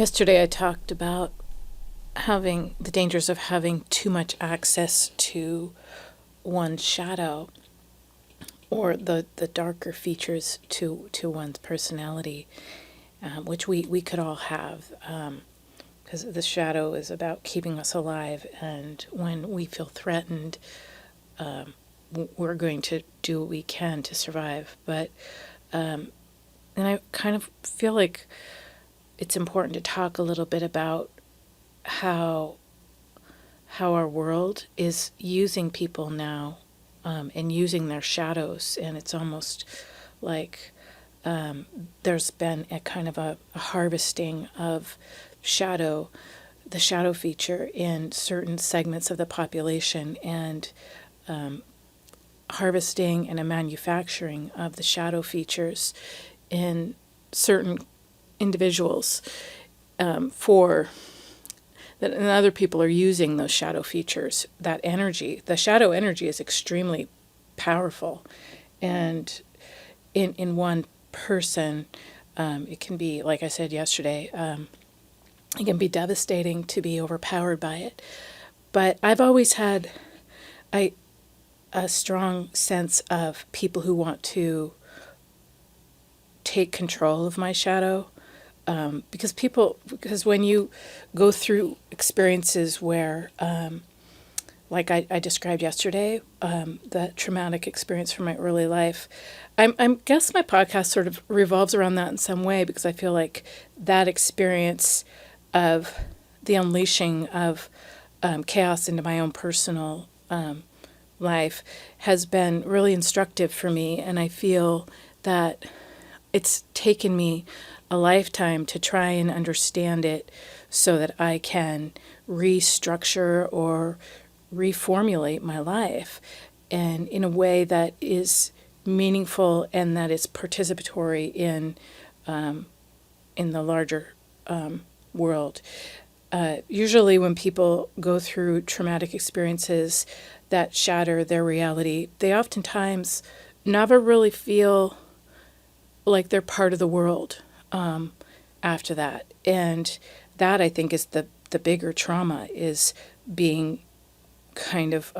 Yesterday I talked about having the dangers of having too much access to one's shadow or the darker features to one's personality, which we could all have, because the shadow is about keeping us alive, and when we feel threatened, we're going to do what we can to survive. But and I kind of feel like it's important to talk a little bit about how our world is using people now, and using their shadows, and it's almost like there's been a kind of a harvesting of the shadow feature in certain segments of the population, and harvesting and a manufacturing of the shadow features in certain individuals, for that, and other people are using those shadow features. That energy, the shadow energy, is extremely powerful, and in one person, it can be, like I said yesterday, it can be devastating to be overpowered by it. But I've always had a strong sense of people who want to take control of my shadow, because when you go through experiences where, like I described yesterday, that traumatic experience from my early life, I guess my podcast sort of revolves around that in some way, because I feel like that experience of the unleashing of chaos into my own personal life has been really instructive for me, and I feel that it's taken me a lifetime to try and understand it so that I can restructure or reformulate my life, and in a way that is meaningful and that is participatory in the larger world. Usually when people go through traumatic experiences that shatter their reality, they oftentimes never really feel like they're part of the world after that. And that, I think, is the bigger trauma, is being kind of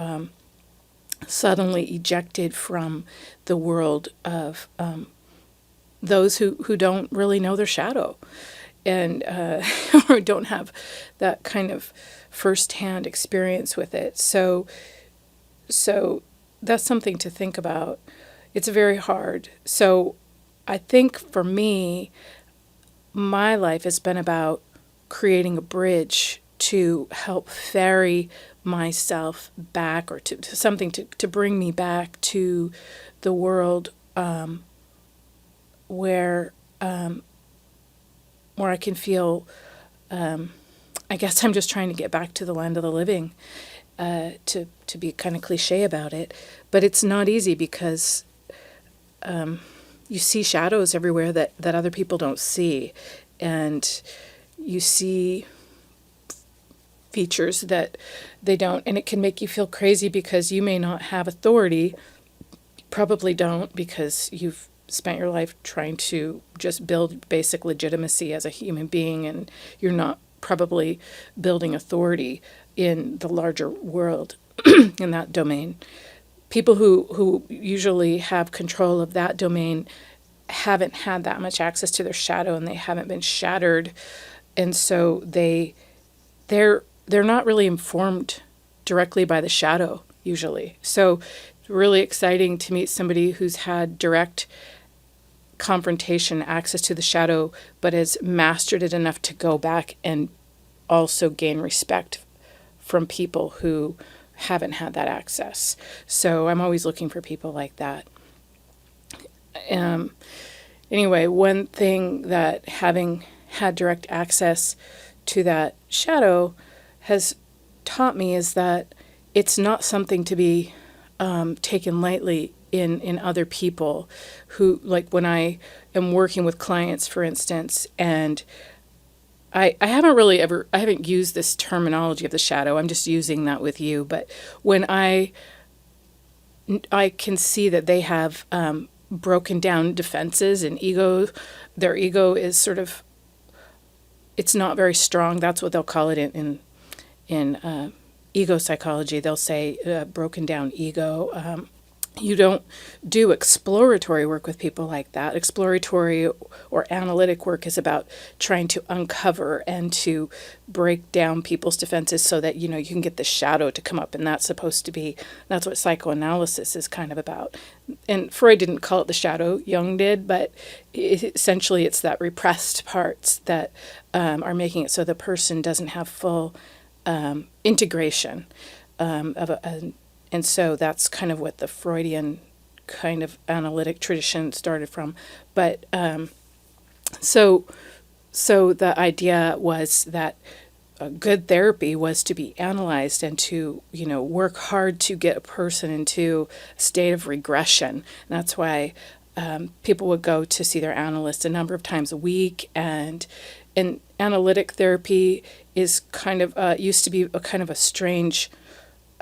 suddenly ejected from the world of those who don't really know their shadow, and or don't have that kind of firsthand experience with it. So that's something to think about. It's very hard. So I think for me, my life has been about creating a bridge to help ferry myself back, or to something to bring me back to the world, where I can feel, I guess I'm just trying to get back to the land of the living, to be kind of cliche about it. But it's not easy, because you see shadows everywhere that other people don't see, and you see features that they don't, and it can make you feel crazy because you may not have authority. Probably don't, because you've spent your life trying to just build basic legitimacy as a human being, and you're not probably building authority in the larger world in that domain. People who usually have control of that domain haven't had that much access to their shadow, and they haven't been shattered, and so they're not really informed directly by the shadow usually. So it's really exciting to meet somebody who's had direct confrontation, access to the shadow, but has mastered it enough to go back and also gain respect from people who haven't had that access. So I'm always looking for people like that. Anyway, one thing that having had direct access to that shadow has taught me is that it's not something to be taken lightly in other people who, like when I am working with clients, for instance, and I haven't used this terminology of the shadow. I'm just using that with you. But when I can see that they have broken down defenses and ego, their ego is sort of it's not very strong. That's what they'll call it in ego psychology. They'll say broken down ego. You don't do exploratory work with people like that. Exploratory or analytic work is about trying to uncover and to break down people's defenses so that, you can get the shadow to come up. And that's what psychoanalysis is kind of about. And Freud didn't call it the shadow, Jung did, but essentially it's that repressed parts that are making it so the person doesn't have full integration and so that's kind of what the Freudian kind of analytic tradition started from. But so the idea was that good therapy was to be analyzed and to, work hard to get a person into a state of regression. And that's why people would go to see their analyst a number of times a week. And analytic therapy is kind of used to be a kind of a strange.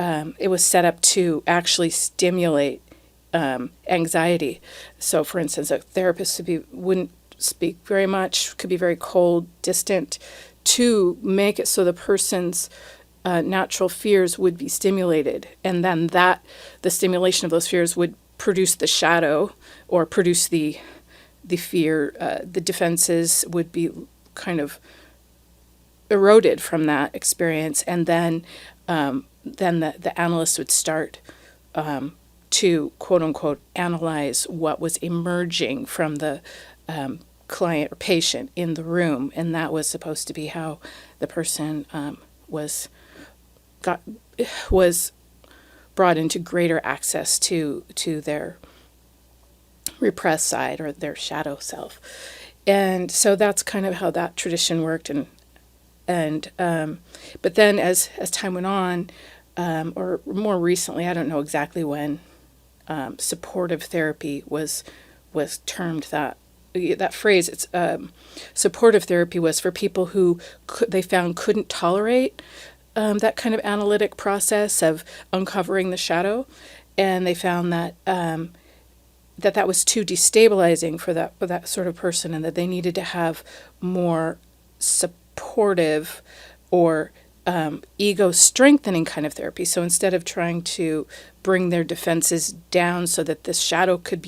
It was set up to actually stimulate anxiety. So, for instance, a therapist wouldn't speak very much, could be very cold, distant, to make it so the person's natural fears would be stimulated, and then the stimulation of those fears would produce the shadow or produce the fear. The defenses would be kind of eroded from that experience, and then the analyst would start to quote unquote analyze what was emerging from the client or patient in the room, and that was supposed to be how the person was brought into greater access to their repressed side or their shadow self. And so that's kind of how that tradition worked. And but then as time went on, or more recently, I don't know exactly when, supportive therapy was termed that phrase. It's supportive therapy was for people who they found couldn't tolerate that kind of analytic process of uncovering the shadow, and they found that that was too destabilizing for that sort of person, and that they needed to have more supportive or ego strengthening kind of therapy. So instead of trying to bring their defenses down so that this shadow could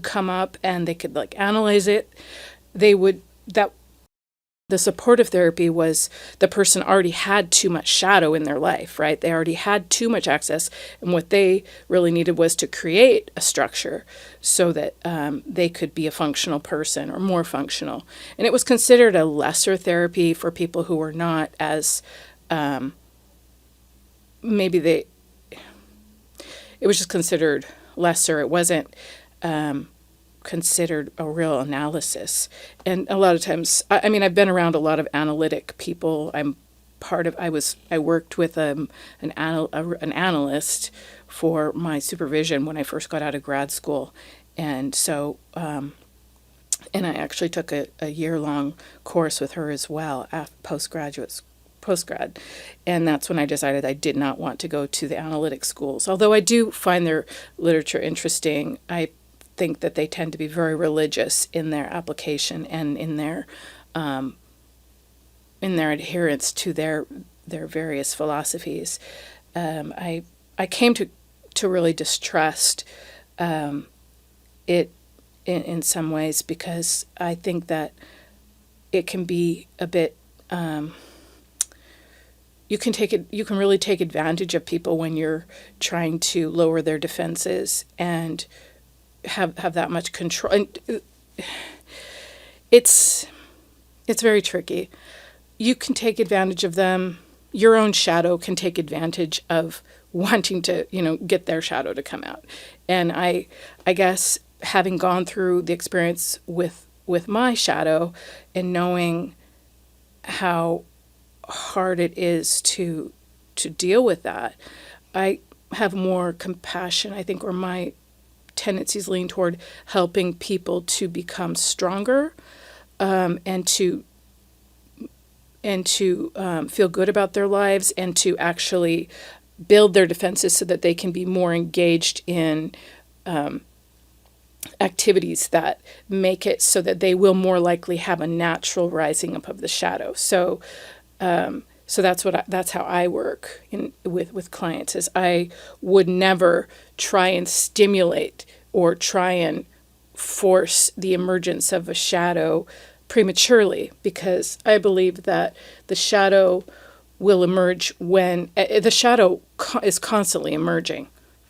come up and they could analyze it, the supportive therapy was the person already had too much shadow in their life, right? They already had too much access, and what they really needed was to create a structure so that they could be a functional person or more functional. And it was considered a lesser therapy for people who were not as it was just considered lesser. It wasn't considered a real analysis. And a lot of times, I've been around a lot of analytic people. I worked with an analyst for my supervision when I first got out of grad school. And so, and I actually took a year-long course with her as well, postgrad. And that's when I decided I did not want to go to the analytic schools. Although I do find their literature interesting, I think that they tend to be very religious in their application and in their adherence to their various philosophies. I came to really distrust it in some ways, because I think that it can be a bit. You can really take advantage of people when you're trying to lower their defenses and have that much control. And it's very tricky. You can take advantage of them. Your own shadow can take advantage of wanting to, get their shadow to come out. And I guess having gone through the experience with my shadow and knowing how hard it is to deal with that, I have more compassion, I think, or my tendencies lean toward helping people to become stronger, and to feel good about their lives, and to actually build their defenses so that they can be more engaged in activities that make it so that they will more likely have a natural rising up of the shadow. So that's how I work with clients. Is I would never try and stimulate or try and force the emergence of a shadow prematurely, because I believe that the shadow will emerge when the shadow is constantly emerging.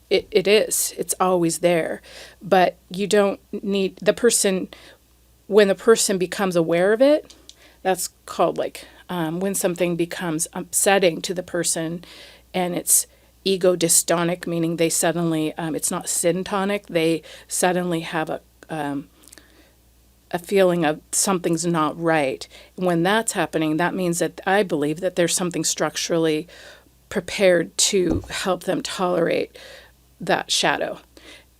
It is. It's always there. But you don't need the person, when the person becomes aware of it, that's called like when something becomes upsetting to the person and it's ego dystonic, meaning they suddenly, it's not syntonic, they suddenly have a feeling of something's not right. When that's happening, that means that I believe that there's something structurally prepared to help them tolerate that shadow,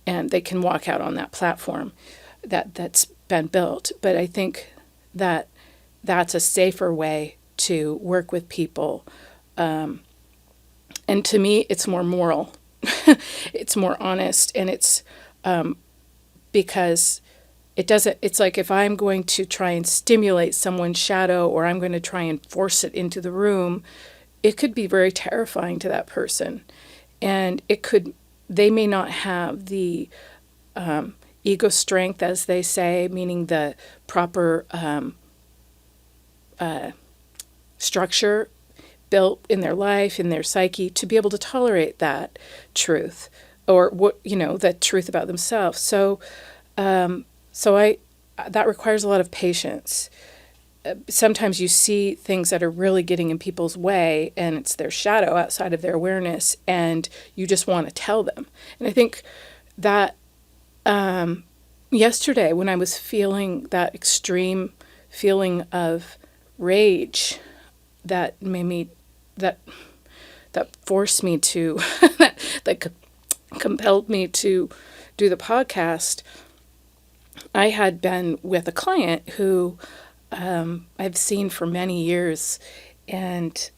and they can walk out on that platform that's been built. But I think that that's a safer way to work with people, and to me, it's more moral, it's more honest, and it's because it doesn't, it's like if I'm going to try and stimulate someone's shadow or I'm going to try and force it into the room, it could be very terrifying to that person. And they may not have the ego strength, as they say, meaning the proper structure built in their life, in their psyche, to be able to tolerate that truth, or the truth about themselves. So that requires a lot of patience. Sometimes you see things that are really getting in people's way, and it's their shadow outside of their awareness, and you just want to tell them. And I think that yesterday, when I was feeling that extreme feeling of rage, that forced me to, that compelled me to do the podcast. I had been with a client who I've seen for many years, and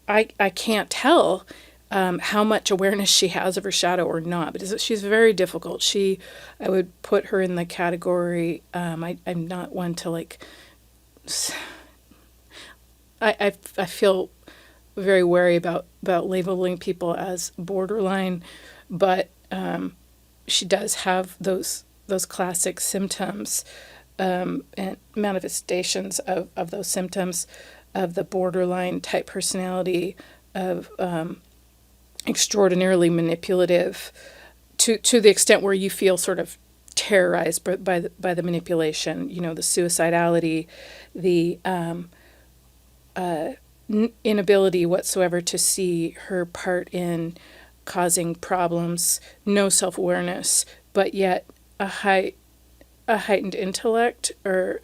I can't tell how much awareness she has of her shadow or not, but she's very difficult. I would put her in the category, I'm not one to like, I feel very wary about labeling people as borderline, but she does have those classic symptoms and manifestations of those symptoms of the borderline type personality, of extraordinarily manipulative to the extent where you feel sort of terrorized by the manipulation. The suicidality, the inability whatsoever to see her part in causing problems, no self-awareness, but yet a heightened intellect, or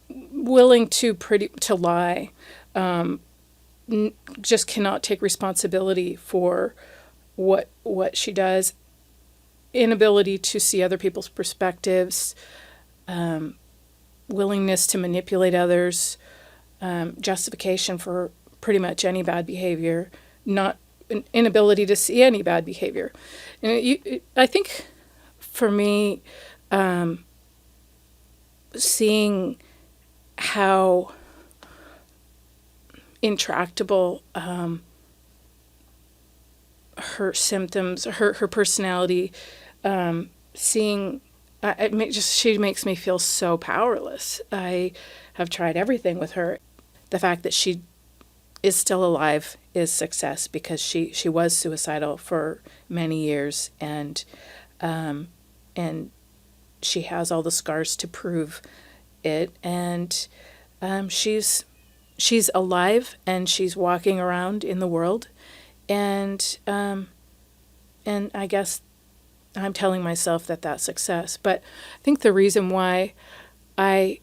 willing to lie, just cannot take responsibility for what she does, inability to see other people's perspectives, willingness to manipulate others, justification for pretty much any bad behavior, not an inability to see any bad behavior. I think for me, seeing how intractable her symptoms, her personality, seeing she makes me feel so powerless. I have tried everything with her. The fact that she is still alive is success, because she was suicidal for many years, and she has all the scars to prove it, and she's alive, and she's walking around in the world, and I guess I'm telling myself that that's success. But I think the reason why I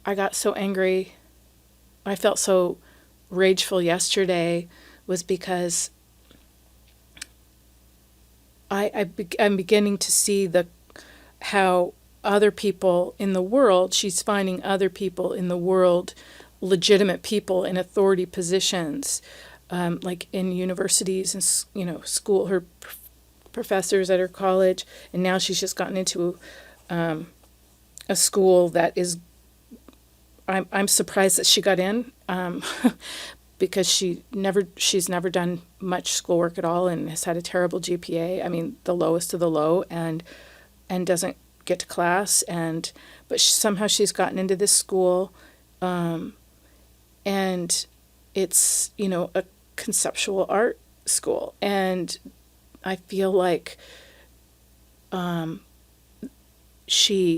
got so angry, I felt so rageful yesterday, was because I'm beginning to see how other people in the world, she's finding other people in the world, legitimate people in authority positions, like in universities and school, her professors at her college, and now she's just gotten into a school that is. I'm surprised that she got in, because she's never done much schoolwork at all and has had a terrible GPA. I mean, the lowest of the low, and doesn't get to class, but somehow she's gotten into this school, and it's, a conceptual art school, and I feel like she's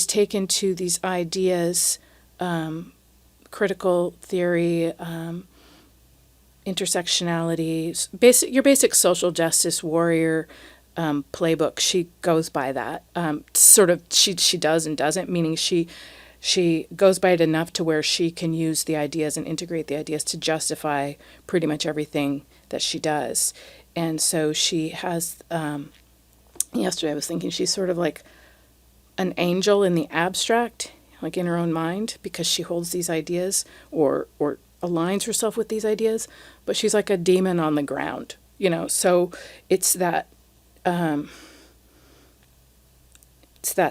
taken to these ideas, critical theory, intersectionality, your basic social justice warrior playbook. She goes by that. Sort of, she does and doesn't, meaning she goes by it enough to where she can use the ideas and integrate the ideas to justify pretty much everything that she does. And so she has, yesterday I was thinking she's sort of like an angel in the abstract, like in her own mind, because she holds these ideas or aligns herself with these ideas, but she's like a demon on the ground, so it's that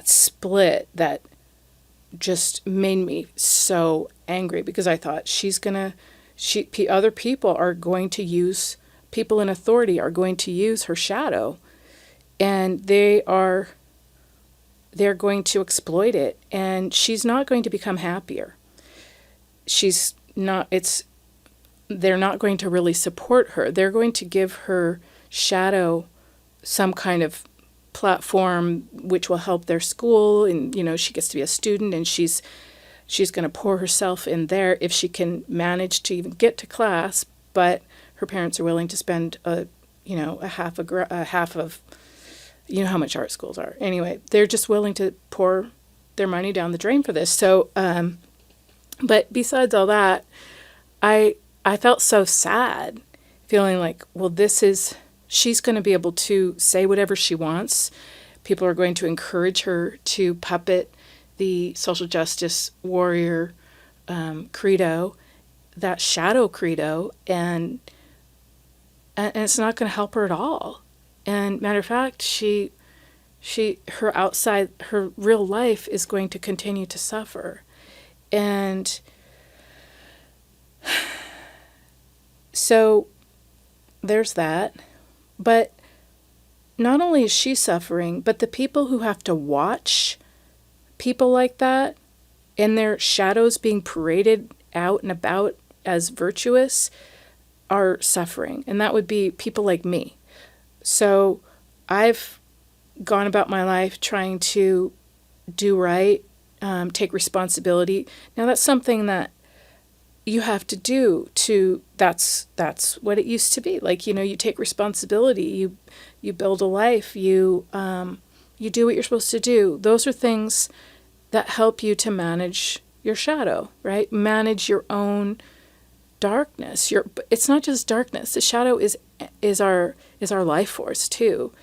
split that just made me so angry, because I thought other people are going to use, people in authority are going to use her shadow, and they're going to exploit it, and she's not going to become happier. They're not going to really support her. They're going to give her shadow some kind of platform which will help their school, and she gets to be a student, and she's going to pour herself in there if she can manage to even get to class, but her parents are willing to spend a half of, how much art schools are. Anyway, they're just willing to pour their money down the drain for this. So, but besides all that, I felt so sad, feeling like, well, she's going to be able to say whatever she wants. People are going to encourage her to puppet the social justice warrior credo, that shadow credo, and it's not going to help her at all. And matter of fact, her real life is going to continue to suffer. And so there's that. But not only is she suffering, but the people who have to watch people like that and their shadows being paraded out and about as virtuous are suffering. And that would be people like me. So I've gone about my life trying to do right, take responsibility. Now that's something that you have to do that's what it used to be. Like, you take responsibility, you build a life, you do what you're supposed to do. Those are things that help you to manage your shadow, right? Manage your own darkness. It's not just darkness. The shadow is our life force too.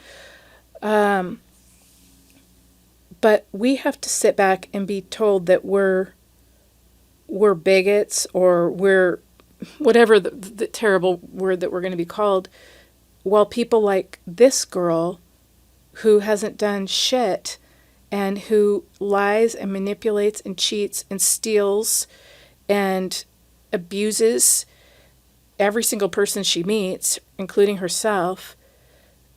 But we have to sit back and be told that we're bigots, or we're whatever the terrible word that we're going to be called, while people like this girl who hasn't done shit and who lies and manipulates and cheats and steals and abuses every single person she meets, including herself,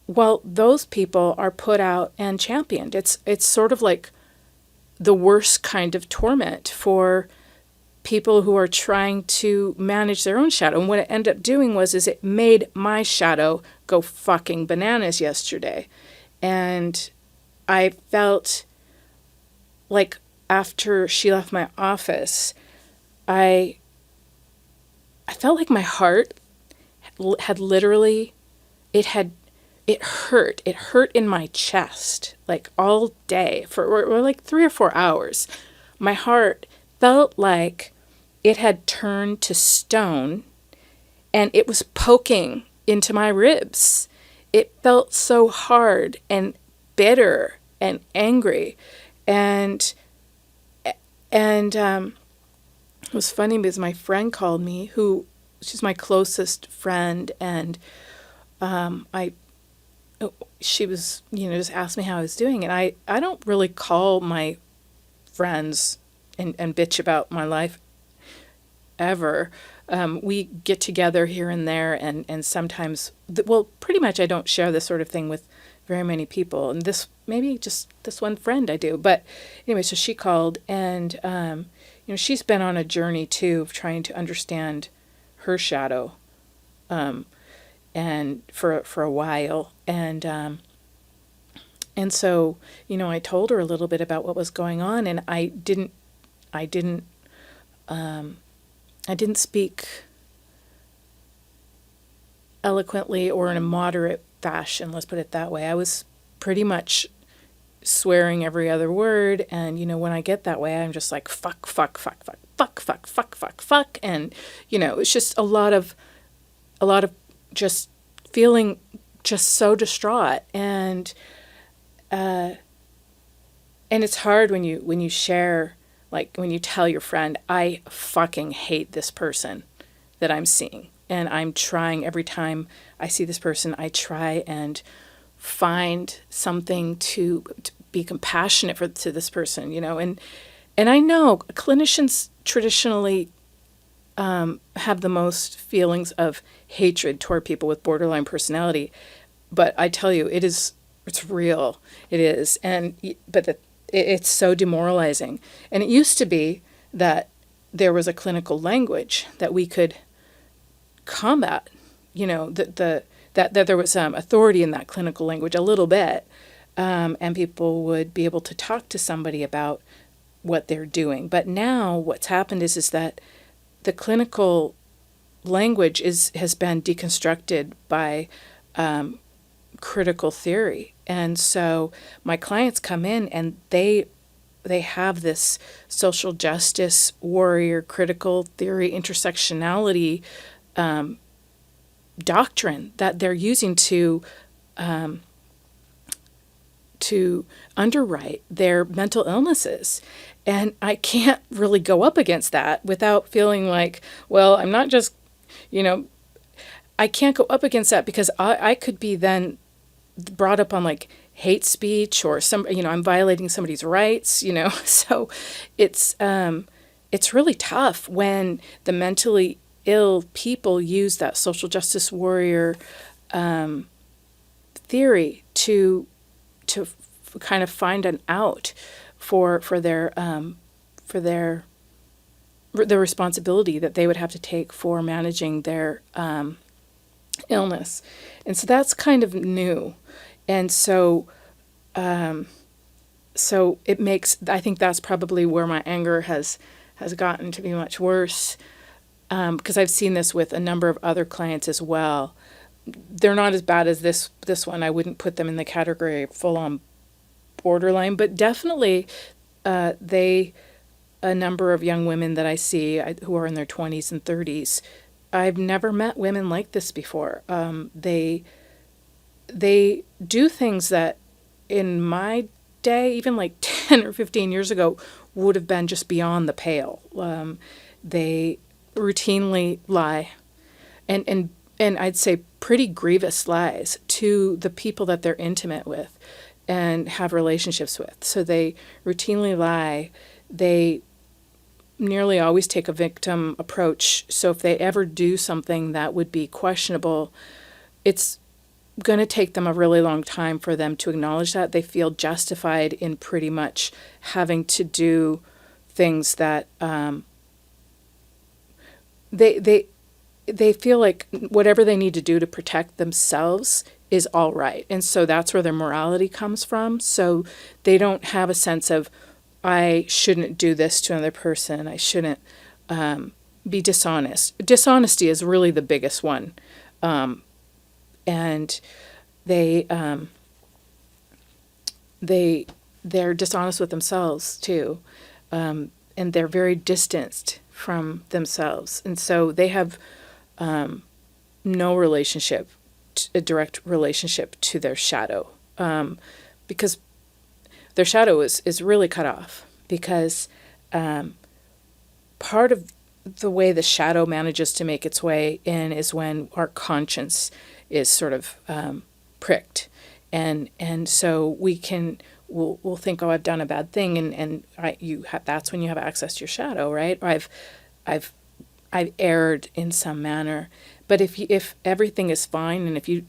well, those people are put out and championed. It's sort of like the worst kind of torment for people who are trying to manage their own shadow. And what it ended up doing is it made my shadow go fucking bananas yesterday. And I felt like after she left my office, I felt like my heart had literally, it hurt. It hurt in my chest, like all day for like 3 or 4 hours. My heart felt like it had turned to stone and it was poking into my ribs. It felt so hard and bitter and angry. And it was funny because my friend called me, she's my closest friend, and I she was, just asked me how I was doing. And I don't really call my friends and bitch about my life ever. We get together here and there, and sometimes, well, pretty much I don't share this sort of thing with very many people. And maybe just this one friend I do. But anyway, so she called, and, she's been on a journey too of trying to understand her shadow, and for a while. And so, I told her a little bit about what was going on, and I didn't, I didn't speak eloquently or in a moderate fashion, let's put it that way. I was pretty much swearing every other word, and when I get that way, I'm just like fuck, fuck, fuck, fuck, fuck, fuck, fuck, fuck, fuck, and it's just a lot of just feeling just so distraught, and it's hard when you share, like when you tell your friend, I fucking hate this person that I'm seeing. And I'm trying, every time I see this person, I try and find something to be compassionate to this person, and I know clinicians traditionally have the most feelings of hatred toward people with borderline personality, but I tell you, it's real. It is, but it's so demoralizing. And it used to be that there was a clinical language that we could combat, that there was authority in that clinical language a little bit, and people would be able to talk to somebody about what they're doing. But now what's happened is that the clinical language has been deconstructed by critical theory. And so my clients come in and they have this social justice warrior critical theory intersectionality doctrine that they're using to underwrite their mental illnesses. And I can't really go up against that without feeling like, well, I'm not just, I can't go up against that because I could be then brought up on like hate speech or I'm violating somebody's rights, So it's really tough when the mentally ill people use that social justice warrior theory to kind of find an out for the responsibility that they would have to take for managing their illness. And so that's kind of new. And so it makes, I think that's probably where my anger has gotten to be much worse, because I've seen this with a number of other clients as well. They're not as bad as this one. I wouldn't put them in the category of full-on borderline, but definitely a number of young women that I see who are in their 20s and 30s, I've never met women like this before. They do things that in my day, even like 10 or 15 years ago, would have been just beyond the pale. They routinely lie, and I'd say pretty grievous lies to the people that they're intimate with and have relationships with. So they routinely lie. They nearly always take a victim approach. So if they ever do something that would be questionable, it's going to take them a really long time for them to acknowledge that. They feel justified in pretty much having to do things that they feel like whatever they need to do to protect themselves is all right. And so that's where their morality comes from. So they don't have a sense of, I shouldn't do this to another person. I shouldn't be dishonest. Dishonesty is really the biggest one. And they're dishonest with themselves too. And they're very distanced from themselves. And so they have no relationship, a direct relationship to their shadow, because their shadow is really cut off, because part of the way the shadow manages to make its way in is when our conscience is sort of pricked, and so we'll think, oh, I've done a bad thing, and that's when you have access to your shadow, right? Or I've erred in some manner. But if everything is fine, and if you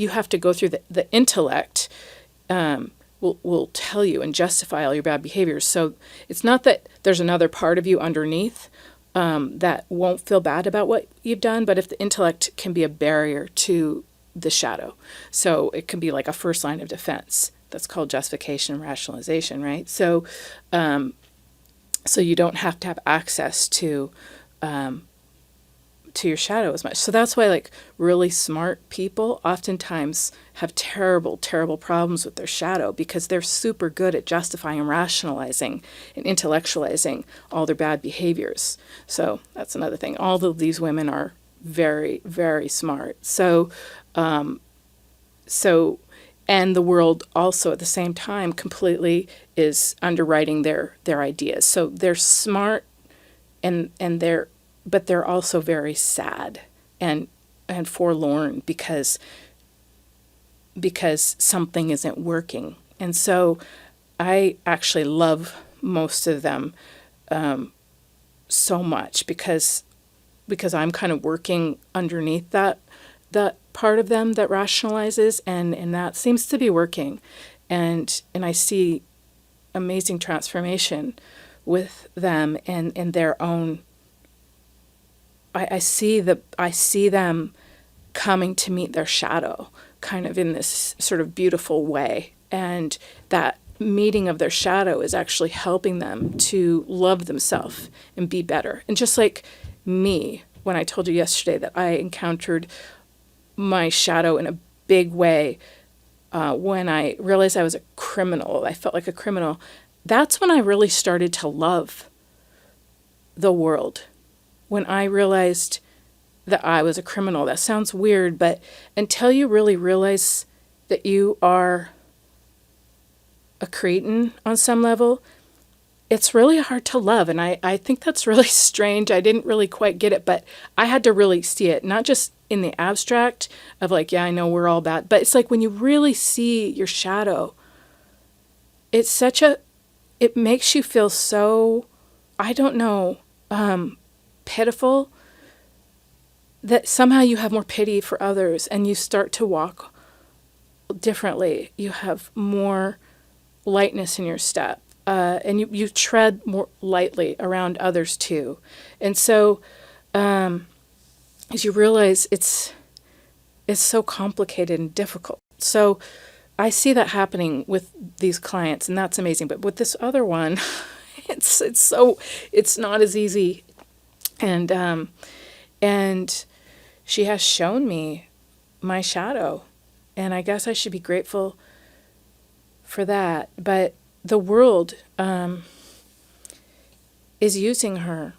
have to go through the intellect, will tell you and justify all your bad behaviors. So it's not that there's another part of you underneath that won't feel bad about what you've done, but if the intellect can be a barrier to the shadow. So it can be like a first line of defense. That's called justification and rationalization, right? So you don't have to have access to your shadow as much. So that's why like really smart people oftentimes have terrible, terrible problems with their shadow, because they're super good at justifying and rationalizing and intellectualizing all their bad behaviors. So that's another thing. All of these women are very, very smart. So and the world also at the same time completely is underwriting their ideas. So they're smart but they're also very sad and forlorn because something isn't working. And so I actually love most of them so much because I'm kind of working underneath that part of them that rationalizes, and that seems to be working. And I see amazing transformation with them and their own. I see them coming to meet their shadow kind of in this sort of beautiful way. And that meeting of their shadow is actually helping them to love themselves and be better. And just like me, when I told you yesterday that I encountered my shadow in a big way when I realized I was a criminal, I felt like a criminal. That's when I really started to love the world. When I realized that I was a criminal. That sounds weird, but until you really realize that you are a cretin on some level, it's really hard to love. And I think that's really strange. I didn't really quite get it, but I had to really see it, not just in the abstract of like, yeah, I know we're all bad, but it's like when you really see your shadow, it makes you feel so, I don't know, pitiful, that somehow you have more pity for others and you start to walk differently. You have more lightness in your step, and you tread more lightly around others too. And so as you realize it's so complicated and difficult. So I see that happening with these clients, and that's amazing. But with this other one, it's not as easy. And she has shown me my shadow, and I guess I should be grateful for that. But the world is using her,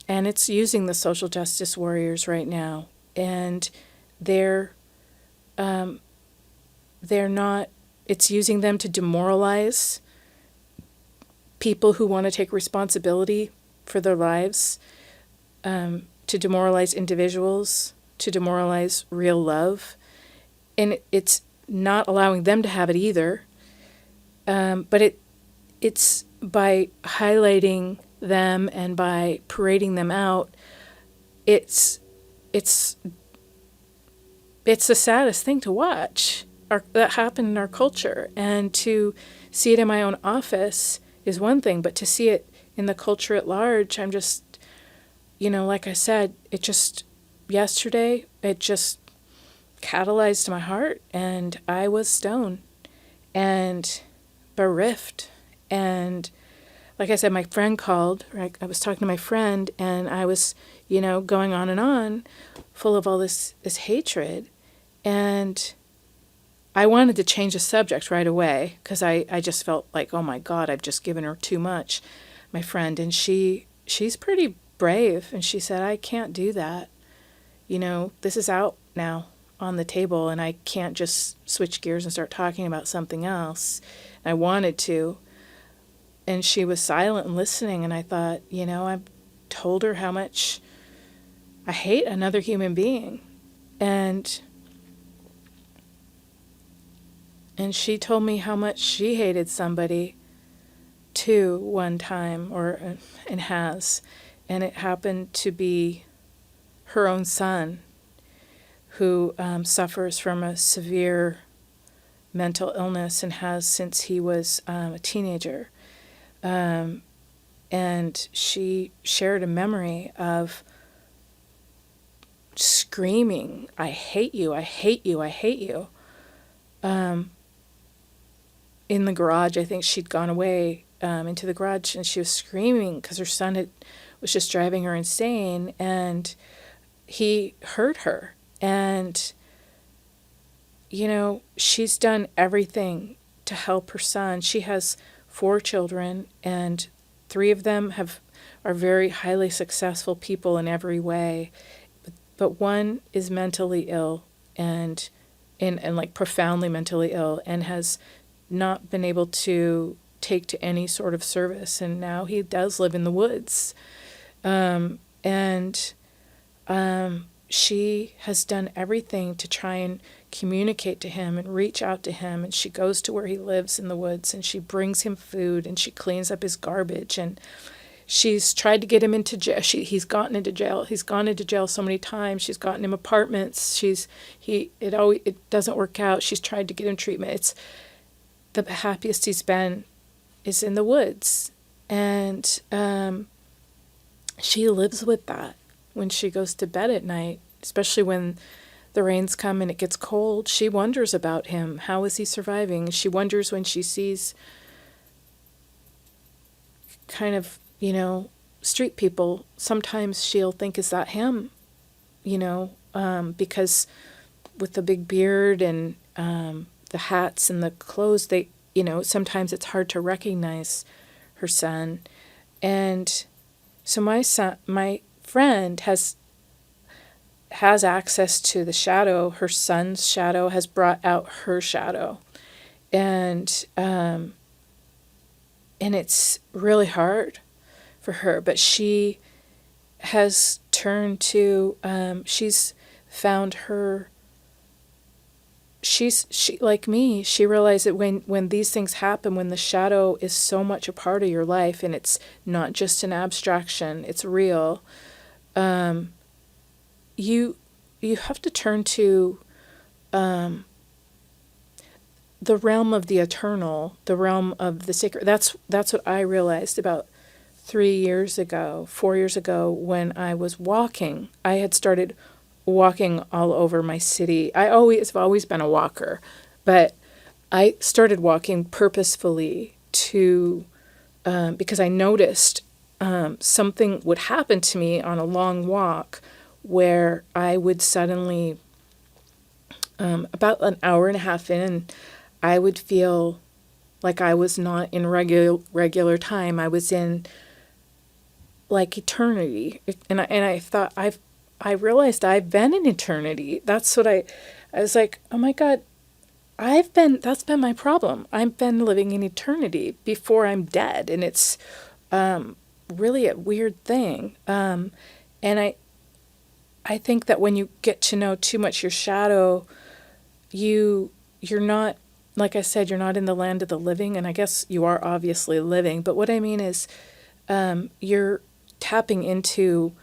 and it's using the social justice warriors right now, and they're not. It's using them to demoralize people who want to take responsibility for their lives. To demoralize individuals, to demoralize real love. And it's not allowing them to have it either. But it's by highlighting them and by parading them out, it's the saddest thing to watch that happen in our culture. And to see it in my own office is one thing, but to see it in the culture at large, I'm just, like I said, yesterday, it just catalyzed my heart, and I was stoned and bereft. And like I said, my friend called, right? I was talking to my friend, and I was, going on and on, full of all this hatred. And I wanted to change the subject right away, because I just felt like, oh my God, I've just given her too much, my friend. And she's pretty brave, and she said, I can't do that. This is out now on the table, and I can't just switch gears and start talking about something else. And I wanted to. And she was silent and listening, and I thought, I've told her how much I hate another human being. And she told me how much she hated somebody too one time, and has, and it happened to be her own son, who suffers from a severe mental illness and has since he was a teenager. And she shared a memory of screaming, "I hate you, I hate you, I hate you," in the garage. I think she'd gone away into the garage, and she was screaming because her son was just driving her insane, and he hurt her. And, she's done everything to help her son. She has 4 children, and 3 of them are very highly successful people in every way. But one is mentally ill and like profoundly mentally ill, and has not been able to take to any sort of service. And now he does live in the woods. And she has done everything to try and communicate to him and reach out to him. And she goes to where he lives in the woods, and she brings him food, and she cleans up his garbage. And she's tried to get him into jail. He's gotten into jail. He's gone into jail so many times. She's gotten him apartments. It doesn't work out. She's tried to get him treatment. It's the happiest he's been is in the woods. And she lives with that when she goes to bed at night, especially when the rains come and it gets cold. She wonders about him. How is he surviving? She wonders when she sees kind of, street people. Sometimes she'll think, is that him? Because with the big beard and the hats and the clothes, sometimes it's hard to recognize her son. And so my friend has access to the shadow. Her son's shadow has brought out her shadow. And it's really hard for her, but she has turned to, she's found her, she like me, she realized that when these things happen, when the shadow is so much a part of your life and it's not just an abstraction, it's real, you have to turn to the realm of the eternal, the realm of the sacred. That's what I realized about 4 years ago, when I was walking. I had started walking all over my city. I've always been a walker, but I started walking purposefully because I noticed something would happen to me on a long walk where I would suddenly, about an hour and a half in, I would feel like I was not in regular time. I was in like eternity. And I thought, I realized I've been in eternity. That's what I was like, oh my God, that's been my problem. I've been living in eternity before I'm dead. And it's really a weird thing. And I think that when you get to know too much your shadow, you're not, like I said, you're not in the land of the living, and I guess you are obviously living, but what I mean is you're tapping into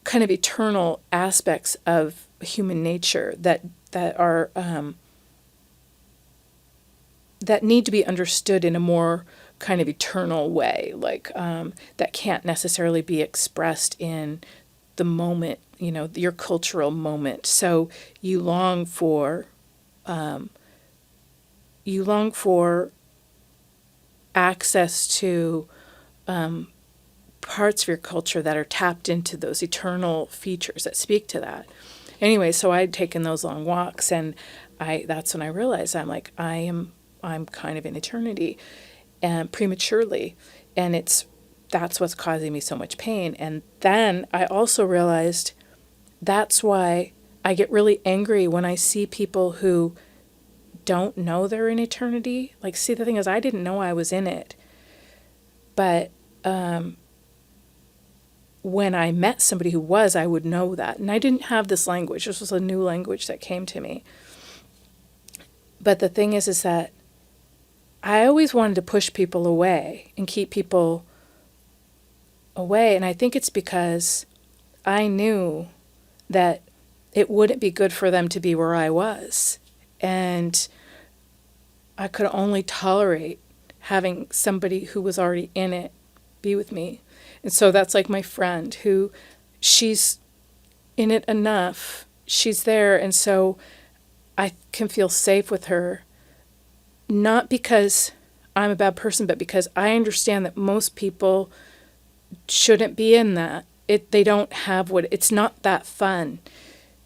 kind of eternal aspects of human nature that are that need to be understood in a more kind of eternal way, like that can't necessarily be expressed in the moment, your cultural moment. So you long for access to parts of your culture that are tapped into those eternal features that speak to that. Anyway, so I'd taken those long walks, and that's when I realized I'm kind of in eternity, and prematurely, and that's what's causing me so much pain. And then I also realized that's why I get really angry when I see people who don't know they're in eternity. Like, see, the thing is, I didn't know I was in it, but when I met somebody who was, I would know that. And I didn't have this language. This was a new language that came to me. But the thing is that I always wanted to push people away and keep people away. And I think it's because I knew that it wouldn't be good for them to be where I was. And I could only tolerate having somebody who was already in it be with me. And so that's like my friend who, she's in it enough, she's there, and so I can feel safe with her, not because I'm a bad person, but because I understand that most people shouldn't be in that. They don't have it's not that fun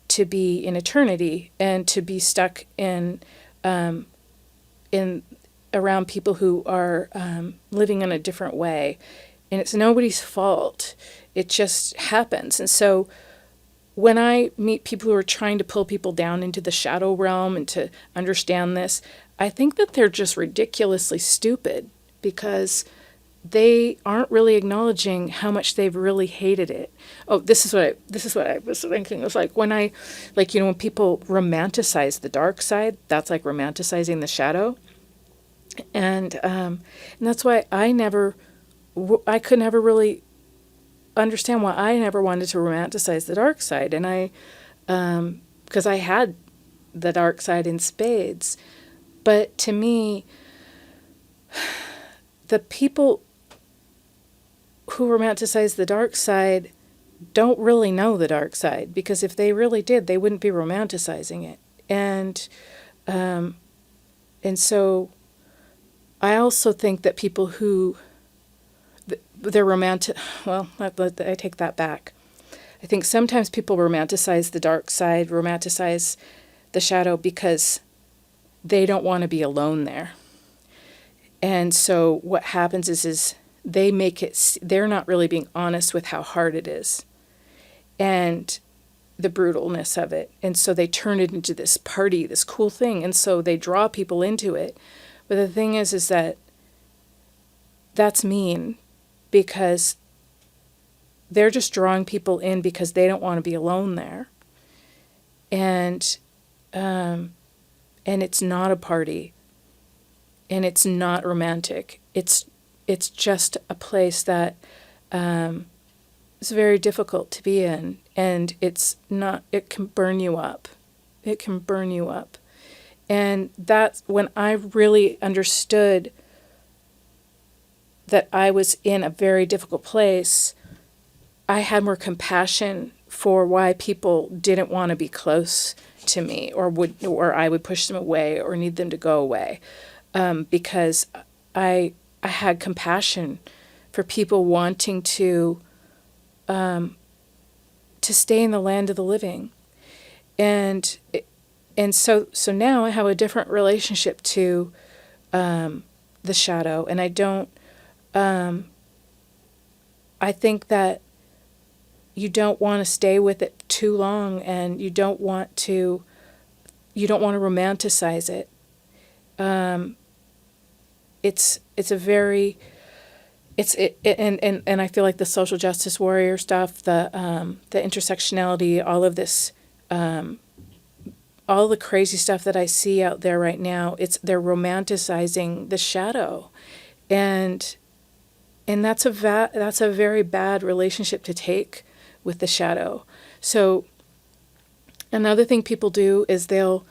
to be in eternity and to be stuck in around people who are living in a different way. And it's nobody's fault. It just happens. And so when I meet people who are trying to pull people down into the shadow realm and to understand this, I think that they're just ridiculously stupid because they aren't really acknowledging how much they've really hated it. Oh, this is what I was thinking. It was like when when people romanticize the dark side, that's like romanticizing the shadow. And that's why I could never really understand why I never wanted to romanticize the dark side. And because I had the dark side in spades. But to me, the people who romanticize the dark side don't really know the dark side, because if they really did, they wouldn't be romanticizing it. And so I also think that people who they're romantic, well, I take that back. I think sometimes people romanticize the dark side, romanticize the shadow because they don't want to be alone there. And so what happens is they make it, they're not really being honest with how hard it is and the brutalness of it. And so they turn it into this party, this cool thing. And so they draw people into it. But the thing is that that's mean, because they're just drawing people in because they don't want to be alone there. And it's not a party, and it's not romantic. It's just a place that is very difficult to be in, and it can burn you up. It can burn you up. And that's when I really understood that I was in a very difficult place. I had more compassion for why people didn't want to be close to me, or I would push them away or need them to go away, because I had compassion for people wanting to stay in the land of the living, and so now I have a different relationship to the shadow, and I don't. I think that you don't want to stay with it too long, and you don't want to romanticize it. And I feel like the social justice warrior stuff, the intersectionality, all of this, all the crazy stuff that I see out there right now, they're romanticizing the shadow, and that's a very bad relationship to take with the shadow. So another thing people do is they'll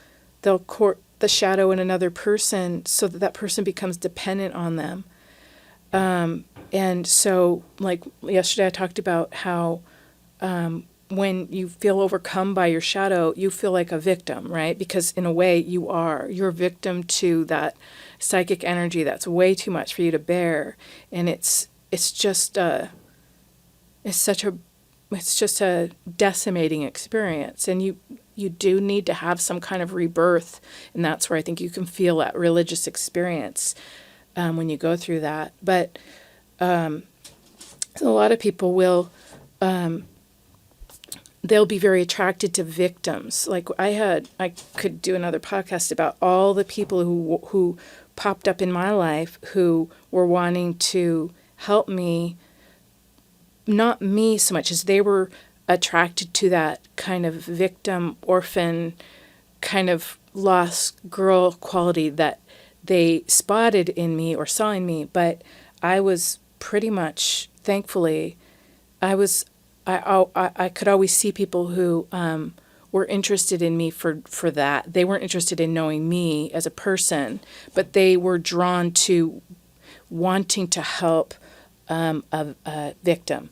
court the shadow in another person so that person becomes dependent on them. And so, like yesterday I talked about how when you feel overcome by your shadow, you feel like a victim, right? Because in a way you're a victim to that psychic energy that's way too much for you to bear. And it's just a decimating experience. And you do need to have some kind of rebirth. And that's where I think you can feel that religious experience when you go through that. But a lot of people will, they'll be very attracted to victims. Like I could do another podcast about all the people who popped up in my life who were wanting to help me not me so much as they were attracted to that kind of victim, orphan, kind of lost girl quality that they spotted in me or saw in me. But I was pretty much, thankfully, I could always see people who were interested in me for that. They weren't interested in knowing me as a person, but they were drawn to wanting to help a victim.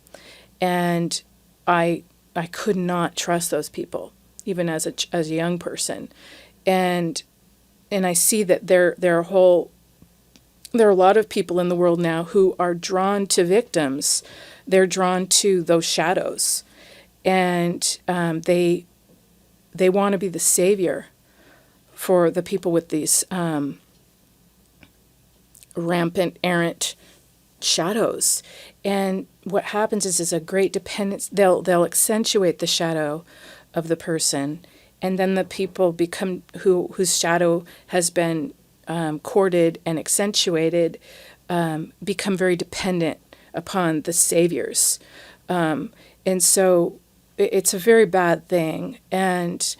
And I could not trust those people, even as a young person. And I see that there are a lot of people in the world now who are drawn to victims. They're drawn to those shadows, and they want to be the savior for the people with these rampant, errant shadows. And what happens is a great dependence. They'll accentuate the shadow of the person, and then the people become whose shadow has been courted and accentuated become very dependent upon the saviors, and so it's a very bad thing. And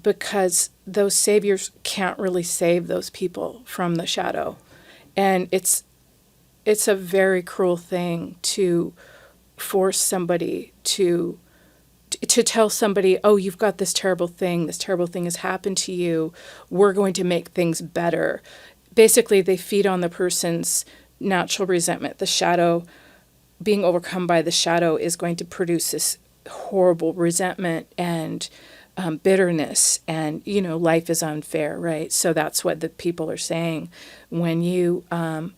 because those saviors can't really save those people from the shadow, and it's a very cruel thing to force somebody to tell somebody, oh, you've got this terrible thing has happened to you, we're going to make things better. Basically, they feed on the person's natural resentment. The shadow, being overcome by the shadow, is going to produce this horrible resentment and bitterness, and life is unfair, right? So that's what the people are saying. When you an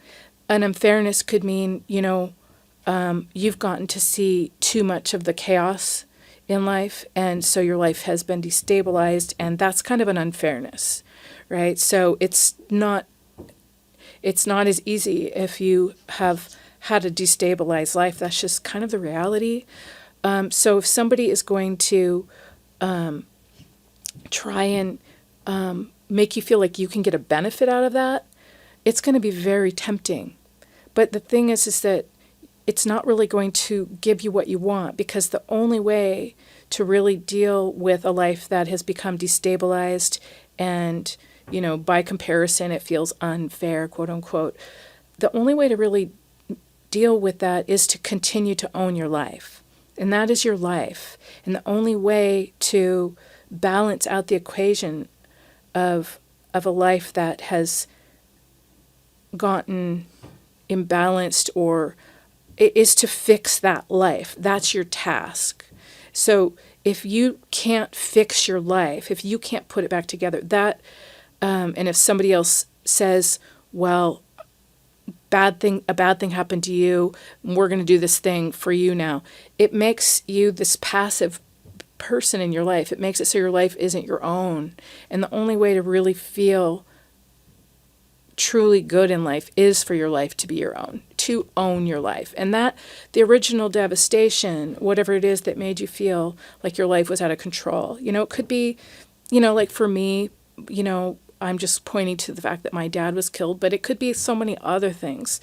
unfairness could mean you've gotten to see too much of the chaos in life, and so your life has been destabilized, and that's kind of an unfairness, right? So it's not as easy if you have had a destabilized life. That's just kind of the reality. So if somebody is going to try and make you feel like you can get a benefit out of that, it's going to be very tempting. But the thing is that it's not really going to give you what you want, because the only way to really deal with a life that has become destabilized and, by comparison, it feels unfair, quote unquote, the only way to really deal with that is to continue to own your life. And that is your life. And the only way to balance out the equation of a life that has gotten imbalanced or is to fix that life. That's your task. So if you can't fix your life, if you can't put it back together, and if somebody else says, well, a bad thing happened to you, we're going to do this thing for you now, it makes you this passive person in your life. It makes it so your life isn't your own. And the only way to really feel truly good in life is for your life to be your own, to own your life. And that the original devastation, whatever it is that made you feel like your life was out of control, it could be, like for me, I'm just pointing to the fact that my dad was killed, but it could be so many other things.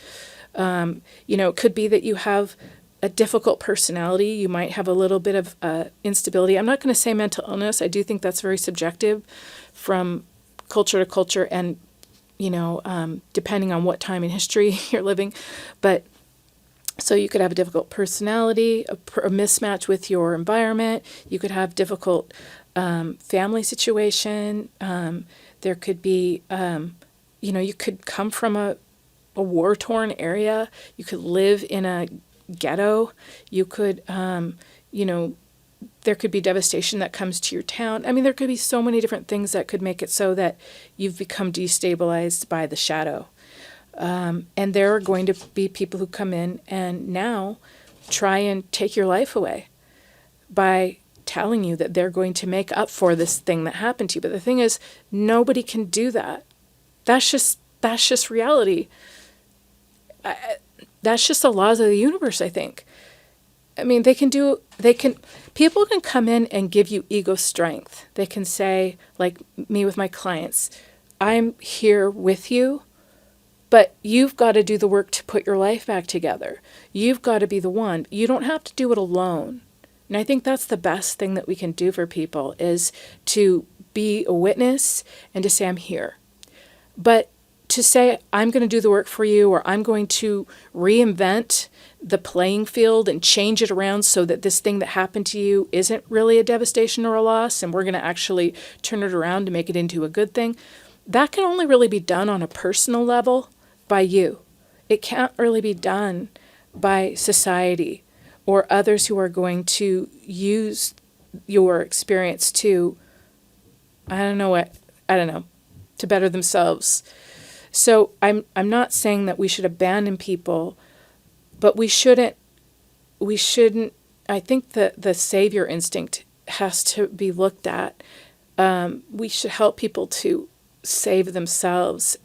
It could be that you have a difficult personality. You might have a little bit of instability. I'm not going to say mental illness. I do think that's very subjective from culture to culture, and depending on what time in history you're living. But so you could have a difficult personality, a mismatch with your environment. You could have difficult family situation. There could be, you could come from a war-torn area. You could live in a ghetto. You could, there could be devastation that comes to your town. I mean, there could be so many different things that could make it so that you've become destabilized by the shadow. And there are going to be people who come in and now try and take your life away by telling you that they're going to make up for this thing that happened to you. But the thing is, nobody can do that. That's just reality. That's just the laws of the universe, I think. I mean, people can come in and give you ego strength. They can say, like me with my clients, I'm here with you. But you've got to do the work to put your life back together. You've got to be the one. You don't have to do it alone. And I think that's the best thing that we can do for people, is to be a witness and to say, I'm here. But to say, I'm going to do the work for you, or I'm going to reinvent the playing field and change it around so that this thing that happened to you isn't really a devastation or a loss, and we're going to actually turn it around to make it into a good thing, that can only really be done on a personal level by you. It can't really be done by society or others who are going to use your experience to, to better themselves. So I'm not saying that we should abandon people, but we shouldn't, I think that the savior instinct has to be looked at. We should help people to save themselves,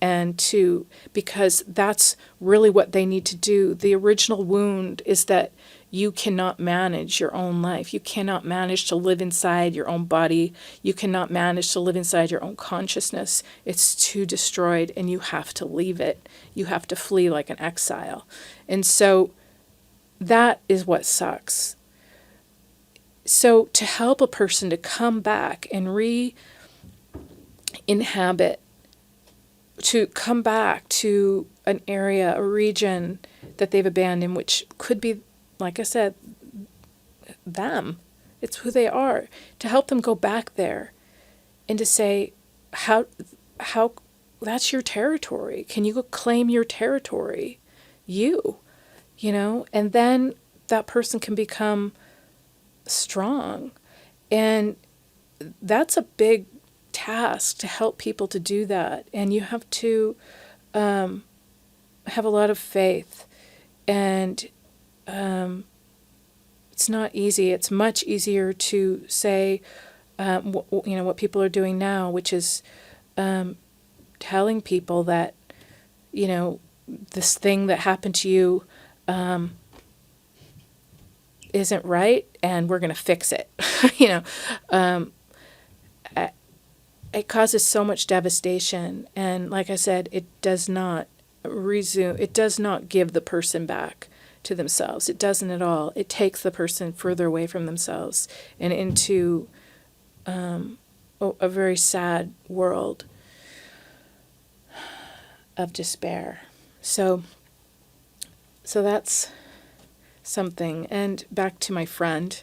because that's really what they need to do. The original wound is that you cannot manage your own life. You cannot manage to live inside your own body. You cannot manage to live inside your own consciousness. It's too destroyed, and you have to leave it. You have to flee like an exile. And so that is what sucks. So to help a person to come back and re-inhabit, to come back to an area, a region that they've abandoned, which could be, like I said, them. It's who they are. To help them go back there and to say, how that's your territory. Can you go claim your territory? You know, and then that person can become strong. And that's a big task, to help people to do that. And you have to have a lot of faith. And it's not easy. It's much easier to say, what people are doing now, which is telling people that, this thing that happened to you isn't right, and we're going to fix it. It causes so much devastation. And like I said, it does not give the person back to themselves. It doesn't at all. It takes the person further away from themselves and into a very sad world of despair. So that's something. And back to my friend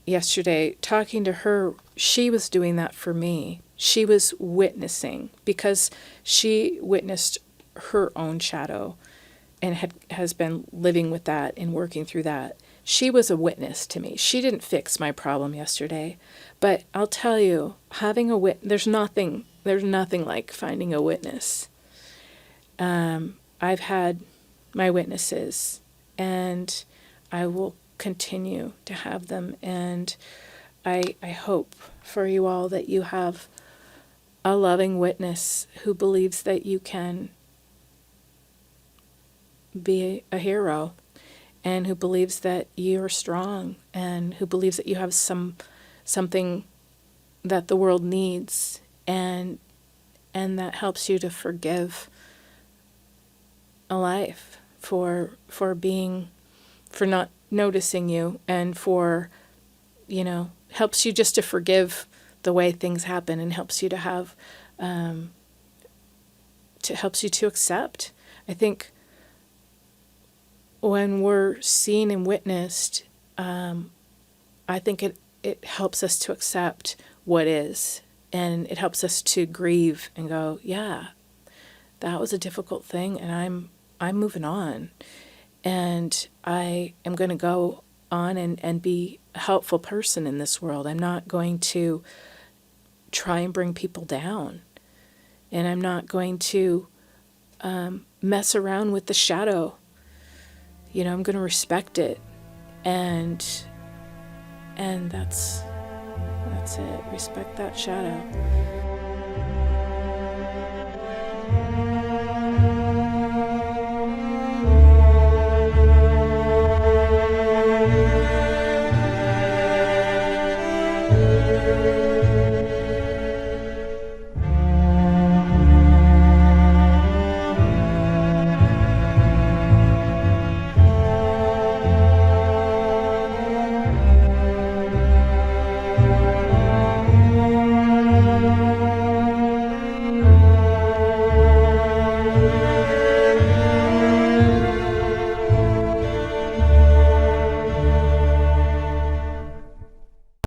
yesterday, talking to her, she was doing that for me. She was witnessing, because she witnessed her own shadow and has been living with that and working through that. She was a witness to me. She didn't fix my problem yesterday, but I'll tell you, having a there's nothing like finding a witness. I've had my witnesses, and I will continue to have them. And I hope for you all that you have a loving witness who believes that you can be a hero, and who believes that you're strong, and who believes that you have something that the world needs, and that helps you to forgive a life for not noticing you, and for, helps you just to forgive the way things happen, and helps you to have, helps you to accept. I think when we're seen and witnessed, I think it helps us to accept what is, and it helps us to grieve and go, yeah, that was a difficult thing, and I'm moving on, and I am going to go on and be a helpful person in this world. I'm not going to try and bring people down, and I'm not going to mess around with the shadow. I'm going to respect it, and that's it. Respect that shadow.